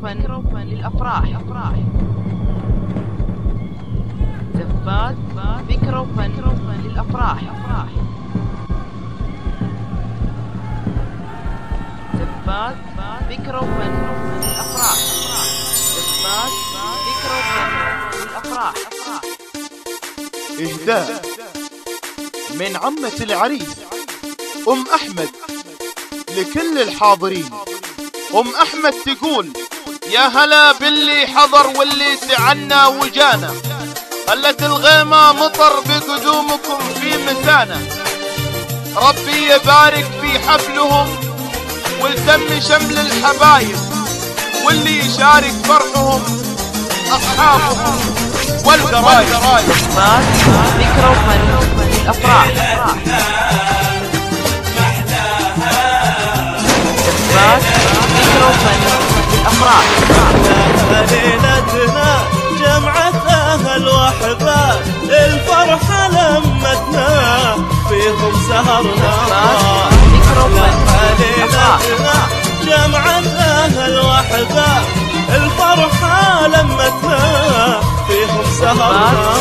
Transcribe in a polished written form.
وفن للأفراح. زفات فكرة وفن للأفراح. زفات فكرة وفن للأفراح. زفات فكرة وفن للأفراح. إهداء من عمة العريس أم أحمد لكل الحاضرين. أم أحمد تقول: يا هلا باللي حضر واللي تعنى وجانا، خلت الغيمة مطر بقدومكم في مسانا. ربي يبارك في حفلهم ويتم شمل الحبايب، واللي يشارك فرحهم أصحابهم والقرايب. فكرة وفن للأفراح. فكرة وفن للأفراح. ليلتنا جمعت أهل وأحباب، الفرحة لمتنا فيهم سهرنا. ليلتنا جمعت أهل وأحباب، الفرحة لمتنا فيهم سهرنا.